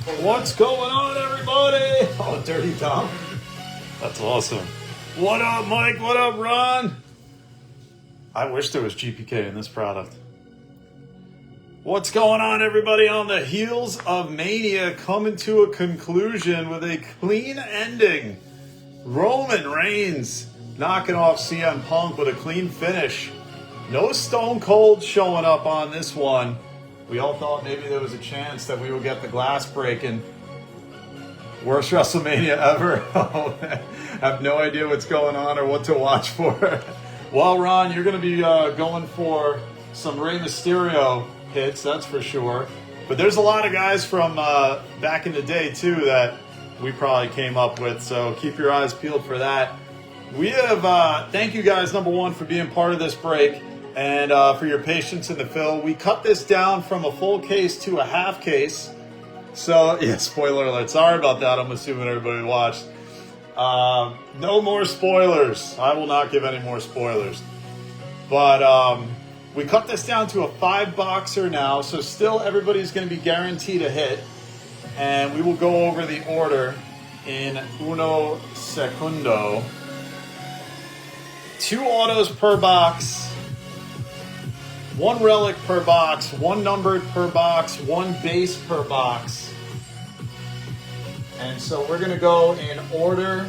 What's going on, everybody? Oh, Dirty Tom. That's awesome. What up, Mike? What up, Ron? I wish there was GPK in this product. What's going on, everybody? On the heels of Mania coming to a conclusion with a clean ending. Roman Reigns knocking off CM Punk with a clean finish. No Stone Cold showing up on this one. We all thought maybe there was a chance that we would get the glass breaking. Worst WrestleMania ever. I have no idea what's going on or what to watch for. Well, Ron, you're going to be going for some Rey Mysterio hits, that's for sure. But there's a lot of guys from back in the day, too, that we probably came up with. So keep your eyes peeled for that. We have, thank you guys, number one, for being part of this break. And for your patience in the fill. We cut this down from a full case to a half case. So, yeah, spoiler alert. Sorry about that. I'm assuming everybody watched. No more spoilers. I will not give any more spoilers. But we cut this down to a 5-boxer now. So still everybody's going to be guaranteed a hit. And we will go over the order in uno secundo. 2 autos per box. 1 relic per box, 1 numbered per box, 1 base per box. And so we're going to go in order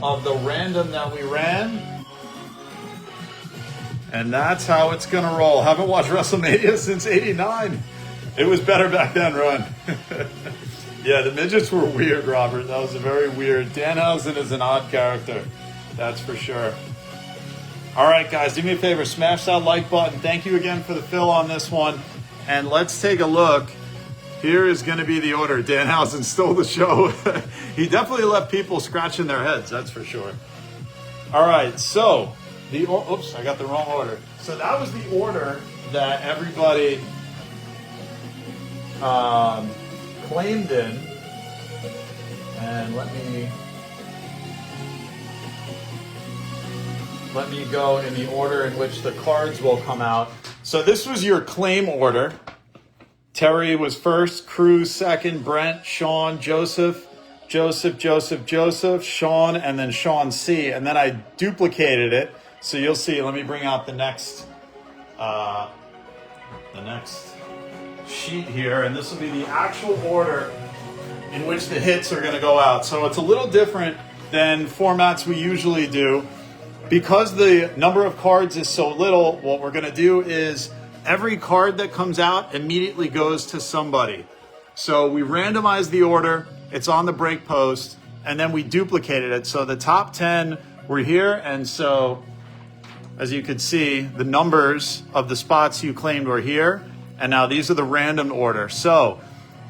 of the random that we ran. And that's how it's going to roll. Haven't watched WrestleMania since '89. It was better back then, Ron. Yeah, the midgets were weird, Robert. That was a very weird. Danhausen is an odd character. That's for sure. All right, guys, do me a favor. Smash that like button. Thank you again for the fill on this one. And let's take a look. Here is going to be the order. Danhausen stole the show. He definitely left people scratching their heads, that's for sure. All right, so oops, I got the wrong order. So that was the order that everybody claimed in. And let me go in the order in which the cards will come out. So this was your claim order. Terry was first, Cruz second, Brent, Sean, Joseph, Sean, and then Sean C. And then I duplicated it. So you'll see, let me bring out the next sheet here. And this will be the actual order in which the hits are going to go out. So it's a little different than formats we usually do. Because the number of cards is so little, what we're going to do is every card that comes out immediately goes to somebody. So we randomize the order, it's on the break post, and then we duplicated it. So the top 10 were here, and so as you can see, the numbers of the spots you claimed were here, and now these are the random order. So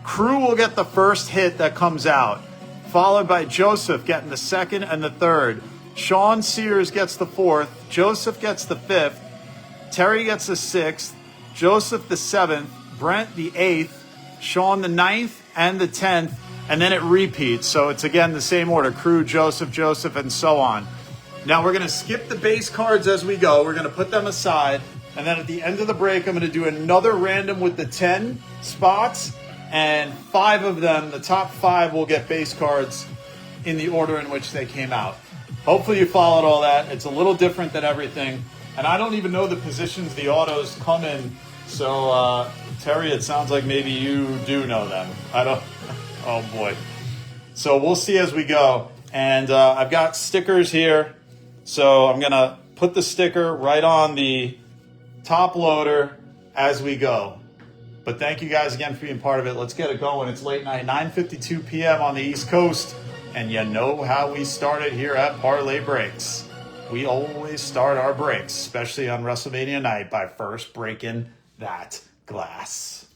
Crew will get the first hit that comes out, followed by Joseph getting the second and the third. Sean Sears gets the 4th, Joseph gets the 5th, Terry gets the 6th, Joseph the 7th, Brent the 8th, Sean the 9th, and the 10th, and then it repeats. So it's again the same order, Crew, Joseph, and so on. Now we're going to skip the base cards as we go. We're going to put them aside, and then at the end of the break, I'm going to do another random with the 10 spots, and 5 of them, the top 5, will get base cards in the order in which they came out. Hopefully you followed all that. It's a little different than everything. And I don't even know the positions the autos come in. So, Terry, it sounds like maybe you do know them. I don't. Oh, boy. So we'll see as we go. And I've got stickers here. So I'm going to put the sticker right on the top loader as we go. But thank you guys again for being part of it. Let's get it going. It's late night, 9:52 p.m. on the East Coast. And you know how we started here at Parlay Breaks. We always start our breaks, especially on WrestleMania night, by first breaking that glass.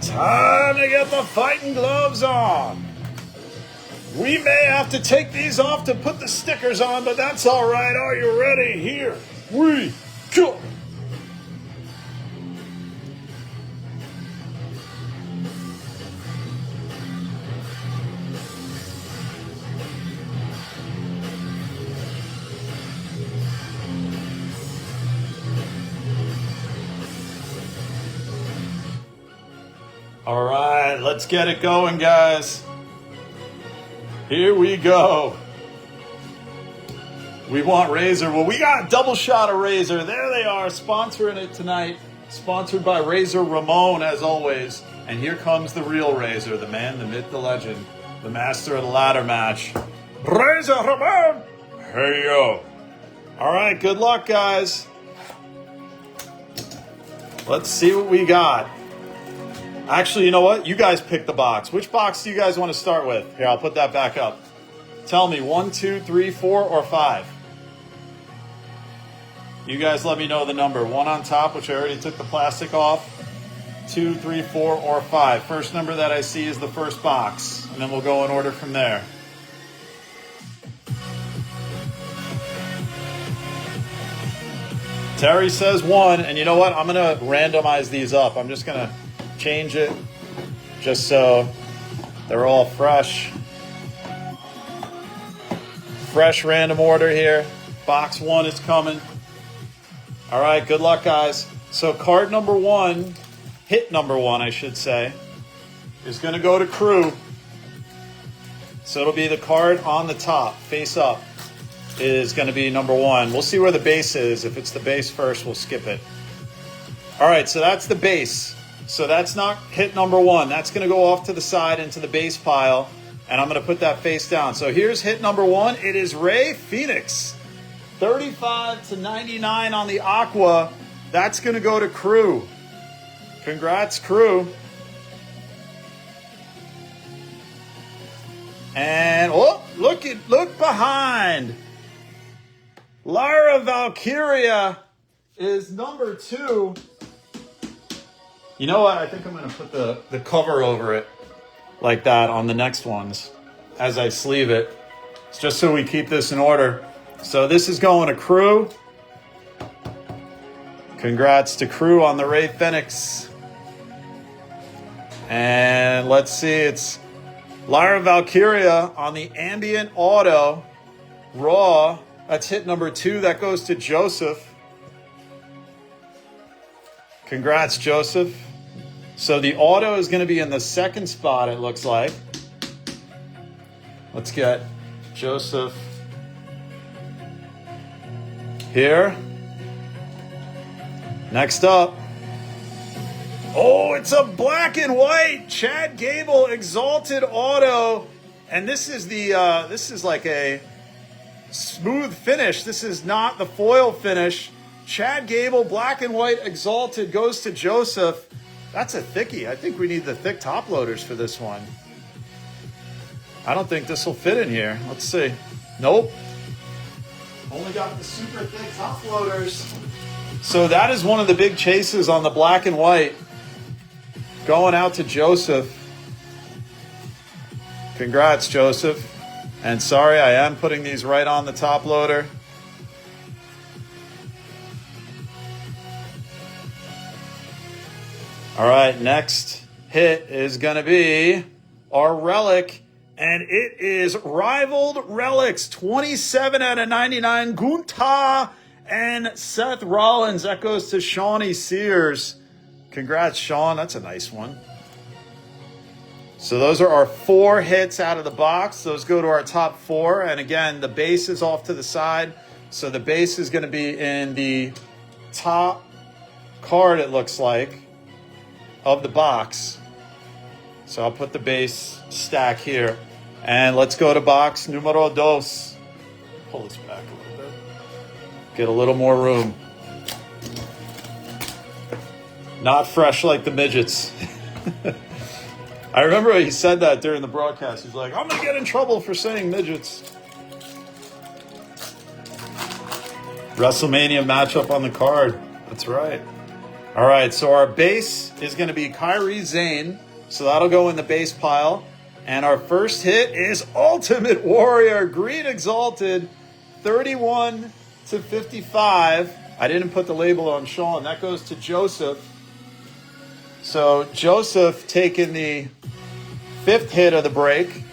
Time to get the fighting gloves on. We may have to take these off to put the stickers on, but that's all right. Are you ready? Here we go. All right, let's get it going, guys. Here we go. We want Razor. Well, we got a double shot of Razor. There they are, sponsoring it tonight. Sponsored by Razor Ramon, as always. And here comes the real Razor, the man, the myth, the legend, the master of the ladder match. Razor Ramon! Hey, yo. All right, good luck, guys. Let's see what we got. Actually, you know what? You guys pick the box. Which box do you guys want to start with? Here, I'll put that back up. Tell me, 1, 2, 3, 4, or 5? You guys let me know the number. 1 on top, which I already took the plastic off. 2, 3, 4, or 5. First number that I see is the first box, and then we'll go in order from there. Terry says 1, and you know what? I'm going to randomize these up. I'm just going to change it just so they're all fresh. Fresh random order here. Box 1 is coming. All right, good luck, guys. So card number 1, hit number 1, I should say, is going to go to Crew. So it'll be the card on the top, face up, is going to be number 1. We'll see where the base is. If it's the base first, we'll skip it. All right, so that's the base. So that's not hit number 1. That's going to go off to the side into the base pile, and I'm going to put that face down. So here's hit number 1. It is Rey Fenix. 35/99 on the Aqua. That's going to go to Crew. Congrats, Crew. And, oh, look behind. Lyra Valkyria is number 2. You know what? I think I'm going to put the cover over it like that on the next ones as I sleeve it. It's just so we keep this in order. So this is going to Crew. Congrats to Crew on the Rey Fenix. And let's see, it's Lyra Valkyria on the Ambient Auto Raw. That's hit number 2. That goes to Joseph. Congrats, Joseph. So the auto is going to be in the second spot, it looks like. Let's get Joseph here. Next up. Oh, it's a black and white Chad Gable Exalted Auto. And this is this is like a smooth finish. This is not the foil finish. Chad Gable, black and white Exalted, goes to Joseph. That's a thickie. I think we need the thick top loaders for this one. I don't think this will fit in here. Let's see. Nope. Only got the super thick top loaders. So that is one of the big chases on the black and white. Going out to Joseph. Congrats, Joseph. And sorry, I am putting these right on the top loader. All right, next hit is going to be our relic, and it is Rivaled Relics, 27/99, Gunther and Seth Rollins. That goes to Shawnee Sears. Congrats, Sean. That's a nice one. So those are our 4 hits out of the box. Those go to our top 4. And again, the base is off to the side. So the base is going to be in the top card, it looks like, of the box. So I'll put the base stack here. And let's go to box numero 2. Pull this back a little bit. Get a little more room. Not fresh like the midgets. I remember he said that during the broadcast. He's like, I'm going to get in trouble for saying midgets. WrestleMania matchup on the card. That's right. All right, so our base is going to be Kairi Sane. So that'll go in the base pile. And our first hit is Ultimate Warrior, Green Exalted, 31/55. I didn't put the label on Sean. That goes to Joseph. So Joseph taking the 5th hit of the break.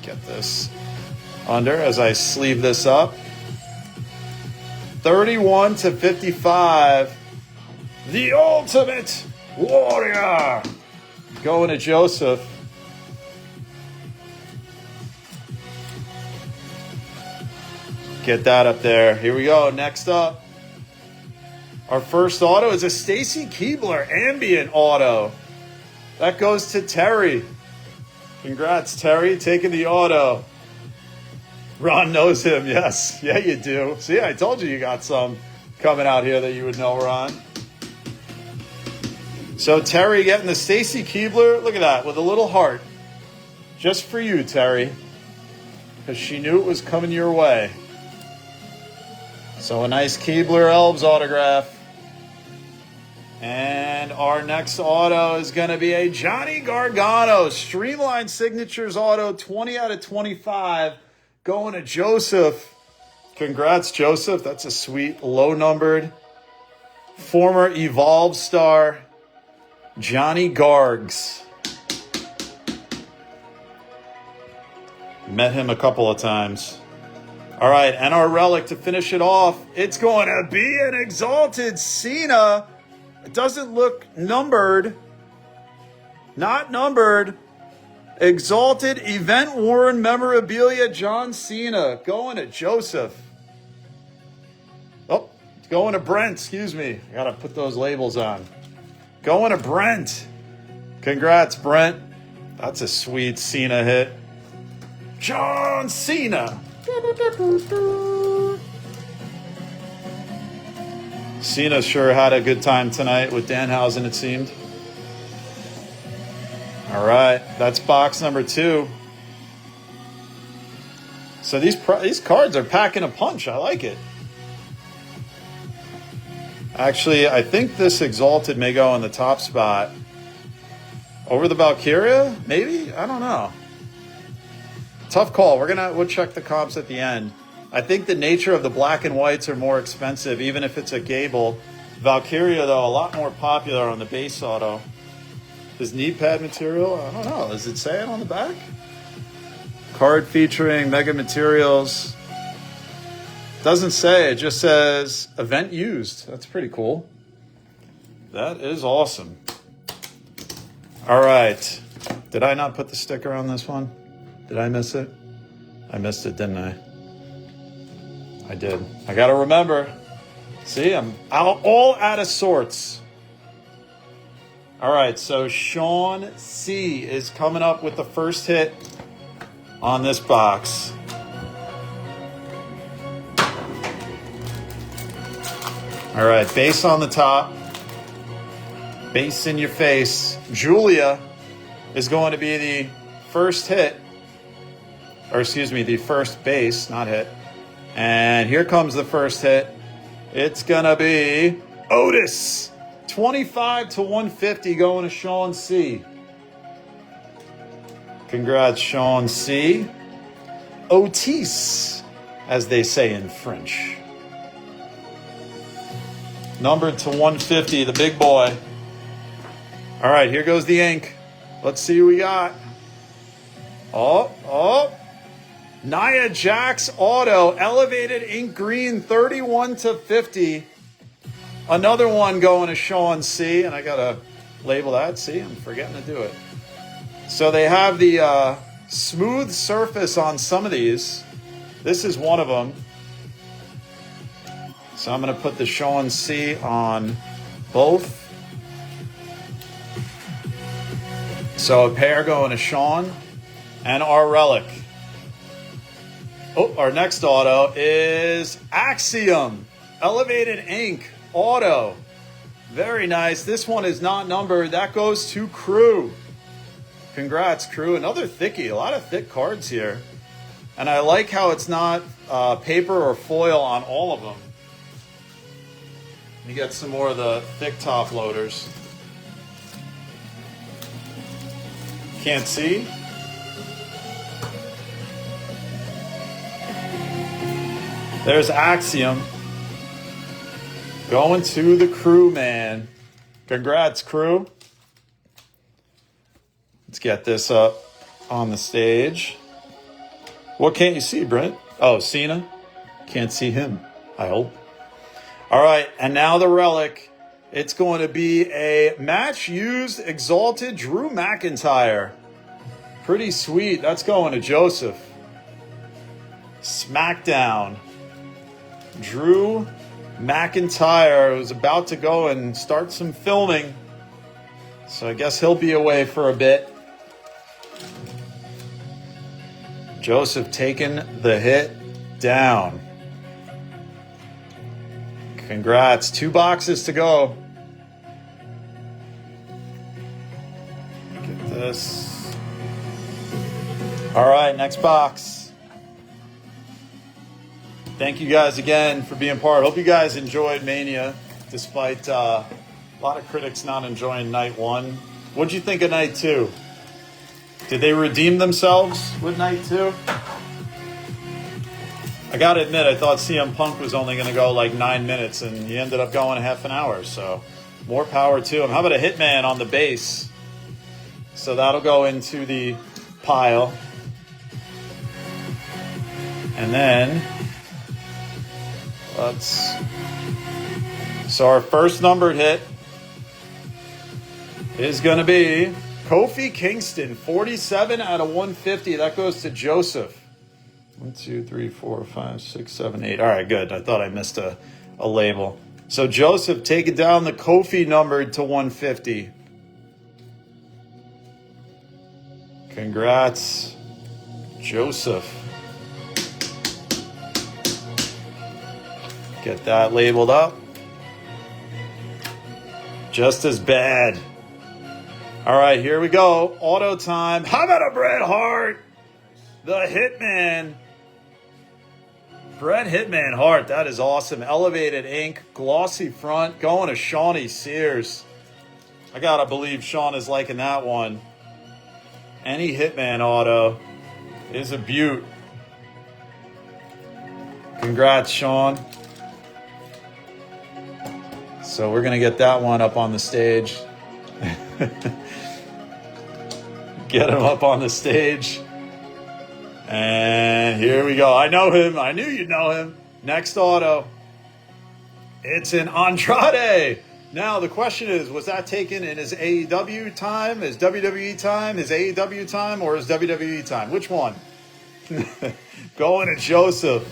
Get this under as I sleeve this up. 31/55. The Ultimate Warrior. Going to Joseph. Get that up there. Here we go. Next up. Our first auto is a Stacy Keibler ambient auto. That goes to Terry. Congrats, Terry, taking the auto. Ron knows him, yes. Yeah, you do. See, I told you got some coming out here that you would know, Ron. So Terry getting the Stacy Keibler. Look at that, with a little heart. Just for you, Terry. Because she knew it was coming your way. So a nice Keibler Elves autograph. And our next auto is going to be a Johnny Gargano Streamline Signatures auto, 20 out of 25, going to Joseph. Congrats, Joseph. That's a sweet, low-numbered, former Evolve star, Johnny Gargs. Met him a couple of times. All right, and our relic to finish it off, it's going to be an Exalted Cena. It doesn't look numbered. Not numbered. Exalted Event Worn Memorabilia John Cena. Going to Joseph. Oh, it's going to Brent. Excuse me. I got to put those labels on. Going to Brent. Congrats, Brent. That's a sweet Cena hit. John Cena. Cena sure had a good time tonight with Danhausen, it seemed. All right, that's box number 2. So these cards are packing a punch. I like it. Actually, I think this Exalted may go in the top spot. Over the Valkyria? Maybe? I don't know. Tough call. We'll check the comps at the end. I think the nature of the black and whites are more expensive, even if it's a Gable. Valkyria, though, a lot more popular on the base auto. Is knee pad material? I don't know. Does it say it on the back? Card featuring Mega Materials. Doesn't say. It just says event used. That's pretty cool. That is awesome. All right. Did I not put the sticker on this one? Did I miss it? I missed it, didn't I? I did. I got to remember. See, I'm all out of sorts. All right, so Sean C. is coming up with the first hit on this box. All right, base on the top. Base in your face. Julia is going to be the first hit. Or excuse me, the first base, not hit. And here comes the first hit. It's going to be Otis. 25 to 150 going to Sean C. Congrats, Sean C. Otis, as they say in French. Numbered to 150, the big boy. All right, here goes the ink. Let's see who we got. Oh. Nia Jax Auto, Elevated Ink Green, 31 to 50. Another one going to Sean C. And I got to label that. See, I'm forgetting to do it. So they have the smooth surface on some of these. This is one of them. So I'm going to put the Sean C on both. So a pair going to Sean and our relic. Oh, our next auto is Axiom Elevated Ink Auto. Very nice. This one is not numbered. That goes to Crew. Congrats, Crew. Another thickie. A lot of thick cards here. And I like how it's not paper or foil on all of them. You get some more of the thick top loaders. Can't see? There's Axiom. Going to the Crew, man. Congrats, Crew. Let's get this up on the stage. What can't you see, Brent? Oh, Cena? Can't see him, I hope. All right, and now the relic. It's going to be a match used Exalted Drew McIntyre. Pretty sweet. That's going to Joseph. SmackDown. Drew McIntyre was about to go and start some filming. So I guess he'll be away for a bit. Joseph taking the hit down. Congrats. 2 boxes to go. Get this. All right, next box. Thank you guys again for being part. Hope you guys enjoyed Mania, despite a lot of critics not enjoying night 1. What'd you think of night 2? Did they redeem themselves with night 2? I gotta admit, I thought CM Punk was only gonna go like 9 minutes, and he ended up going half an hour, so more power to him. How about a Hitman on the base? So that'll go into the pile. And then, so our first numbered hit is gonna be Kofi Kingston, 47 out of 150. That goes to Joseph. 1, 2, 3, 4, 5, 6, 7, 8. All right, good. I thought I missed a label. So Joseph taking down the Kofi numbered to 150. Congrats, Joseph. Get that labeled up. Just as bad. All right, here we go. Auto time. How about a Bret Hart? The Hitman. Bret Hitman Hart. That is awesome. Elevated ink. Glossy front. Going to Shawnee Sears. I got to believe Sean is liking that one. Any Hitman auto is a beaut. Congrats, Sean. So we're going to get that one up on the stage. Get him up on the stage. And here we go. I know him. I knew you'd know him. Next auto. It's an Andrade. Now, the question is, was that taken in his AEW time, his WWE time, his AEW time, or his WWE time? Which one? Going to Joseph.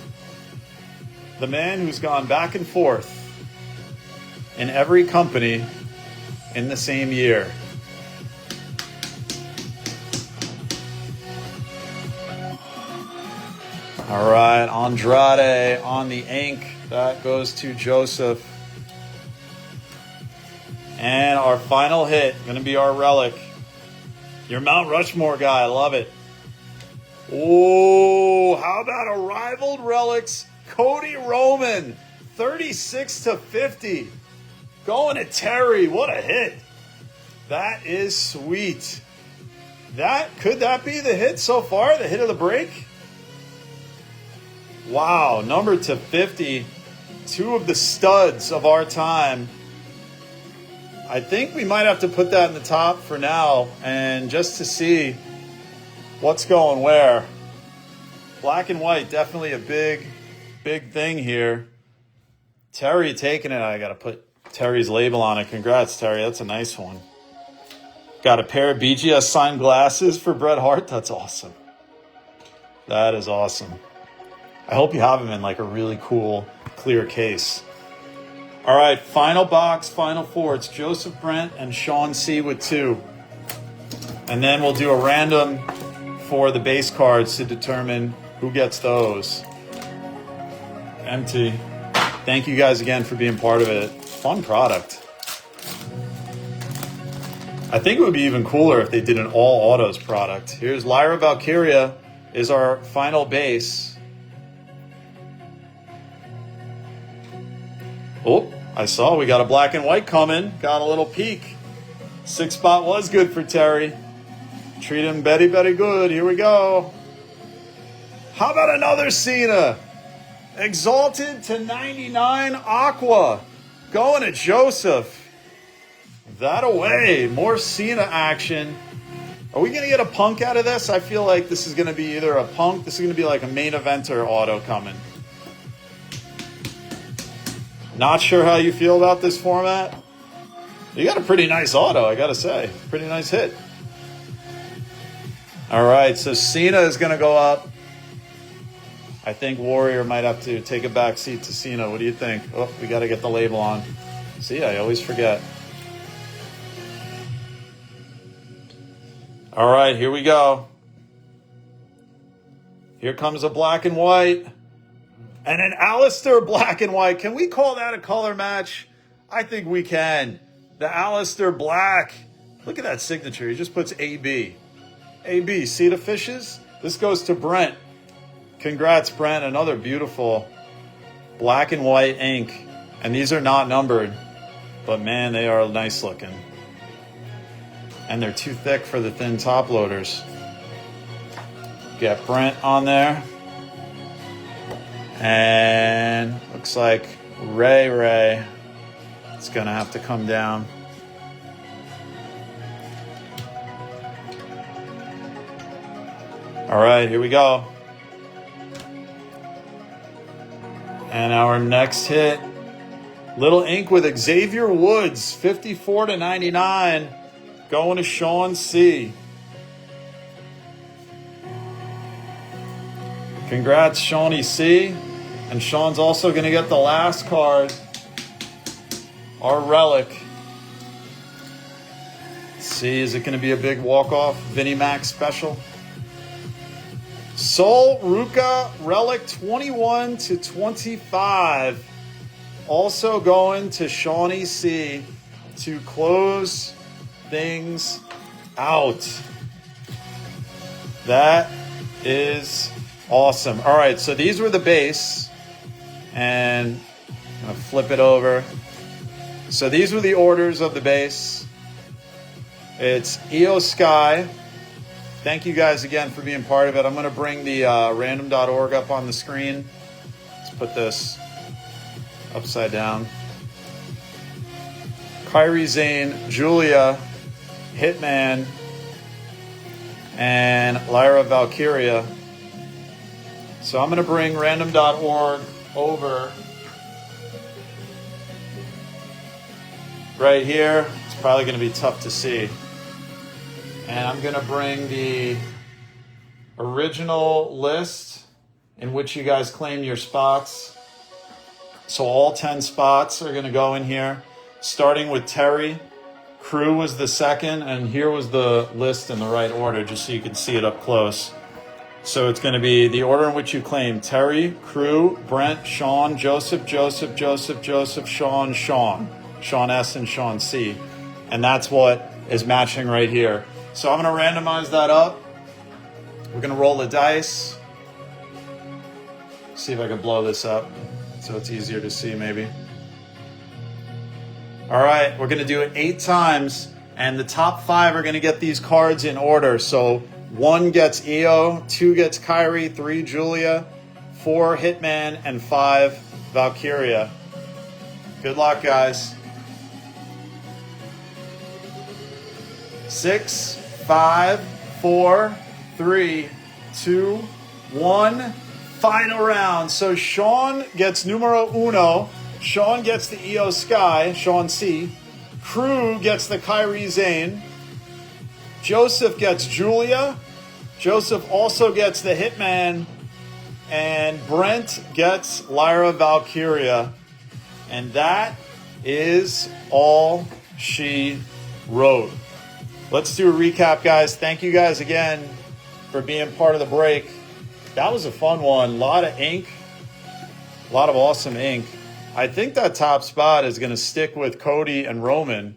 The man who's gone back and forth in every company in the same year. All right, Andrade on the ink. That goes to Joseph. And our final hit, going to be our relic. Your Mount Rushmore guy, I love it. Oh, how about a rivaled relics? Cody Roman, 36 to 50. Going to Terry, what a hit. That is sweet. Could that be the hit so far, the hit of the break? Wow, number to 50. 2 of the studs of our time. I think we might have to put that in the top for now, and just to see what's going where. Black and white, definitely a big thing here. Terry taking it. I got to put Terry's label on it. Congrats, Terry. That's a nice one. Got a pair of BGS signed glasses for Bret Hart. That's awesome. That is awesome. I hope you have them in like a really cool, clear case. All right, final box, final 4. It's Joseph Brent and Sean C with 2. And then we'll do a random for the base cards to determine who gets those. Empty. Thank you guys again for being part of it. Fun product. I think it would be even cooler if they did an all autos product. Here's Lyra Valkyria is our final base. Oh, I saw we got a black and white coming. Got a little peek. 6 spot was good for Terry. Treat him very, very good. Here we go. How about another Cena? Exalted to 99 Aqua. Going to Joseph. That away. More Cena action. Are we going to get a Punk out of this? I feel like this is going to be either a Punk. This is going to be like a main eventer auto coming. Not sure how you feel about this format. You got a pretty nice auto, I gotta say. Pretty nice hit. All right, so Cena is going to go up. I think Warrior might have to take a back seat to Cena. What do you think? Oh, we got to get the label on. See, I always forget. All right, here we go. Here comes a black and white. And an Alistair black and white. Can we call that a color match? I think we can. The Alistair Black. Look at that signature. He just puts AB. AB, see the fishes? This goes to Brent. Congrats, Brent. Another beautiful black and white ink. And these are not numbered. But man, they are nice looking. And they're too thick for the thin top loaders. Get Brent on there. And looks like Ray. It's going to have to come down. All right, here we go. And our next hit, little ink with Xavier Woods, 54/99, going to Sean C. Congrats, Shawnee C. And Sean's also going to get the last card, our relic. Let's see, is it going to be a big walk-off Vinnie Mac special? Sol Ruka Relic 21/25. Also going to Shawnee C to close things out. That is awesome. All right, so these were the base. And I'm going to flip it over. So these were the orders of the base. It's EO Sky. Thank you guys again for being part of it. I'm going to bring the random.org up on the screen. Let's put this upside down. Kairi Sane, Julia, Hitman, and Lyra Valkyria. So I'm going to bring random.org over right here. It's probably going to be tough to see. And I'm going to bring the original list in which you guys claim your spots. So all 10 spots are going to go in here, starting with Terry. Crew was the second, and here was the list in the right order, just so you can see it up close. So it's going to be the order in which you claim: Terry, Crew, Brent, Sean, Joseph, Sean S, and Sean C. And that's what is matching right here. So I'm going to randomize that up. We're going to roll the dice. See if I can blow this up so it's easier to see maybe. All right, we're going to do it 8 times, and the top 5 are going to get these cards in order. So 1 gets EO, 2 gets Kairi, 3 Julia, 4 Hitman, and 5 Valkyria. Good luck, guys. 6, 5, 4, 3, 2, 1. Final round. So Sean gets numero uno. Sean gets the EO Sky, Sean C. Crew gets the Kairi Sane. Joseph gets Julia. Joseph also gets the Hitman. And Brent gets Lyra Valkyria. And that is all she wrote. Let's do a recap, guys. Thank you guys again for being part of the break. That was a fun one. A lot of ink. A lot of awesome ink. I think that top spot is going to stick with Cody and Roman.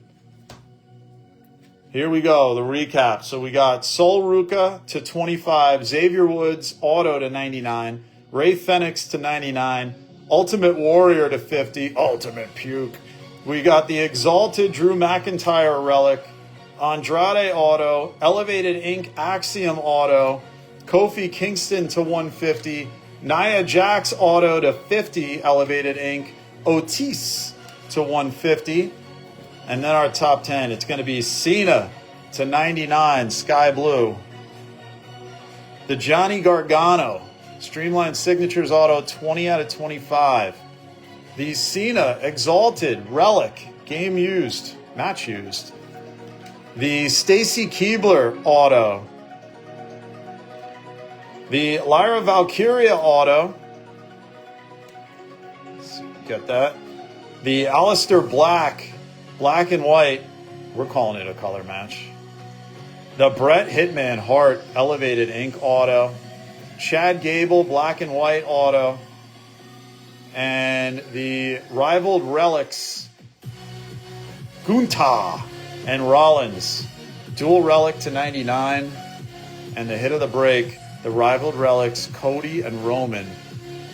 Here we go, the recap. So we got Sol Ruka to 25, Xavier Woods auto to 99, Ray Fenix to 99, Ultimate Warrior to 50, Ultimate Puke. We got the Exalted Drew McIntyre relic, Andrade auto, Elevated Ink Axiom auto, Kofi Kingston to 150, Nia Jax auto to 50, Elevated Ink, Otis to 150, and then our top 10, it's going to be Cena to 99, Sky Blue, the Johnny Gargano, Streamline Signatures auto, 20 out of 25, the Cena Exalted Relic, game used, match used. The Stacy Keibler auto. The Lyra Valkyria auto. Let's get that. The Aleister Black, black and white. We're calling it a color match. The Bret Hitman Hart Elevated Ink auto. Chad Gable black and white auto. And the Rivaled Relics Gunther and Rollins Dual Relic to 99. And the hit of the break, the Rivaled Relics Cody and Roman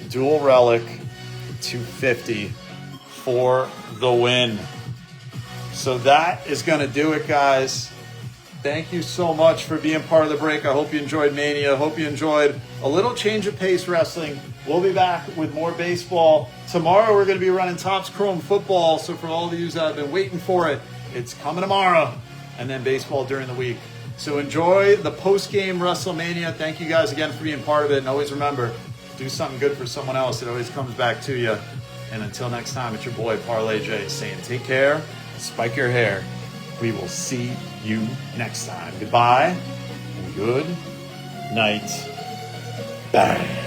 Dual Relic 250 for the win. So that is going to do it, guys. Thank you so much for being part of the break. I hope you enjoyed Mania. I hope you enjoyed a little change of pace wrestling. We'll be back with more baseball. Tomorrow we're going to be running Topps Chrome football. So for all of you that have been waiting for it, it's coming tomorrow. And then baseball during the week. So enjoy the post-game WrestleMania. Thank you guys again for being part of it. And always remember, do something good for someone else. It always comes back to you. And until next time, it's your boy Parlay J saying take care, spike your hair. We will see you next time. Goodbye and good night. Bang.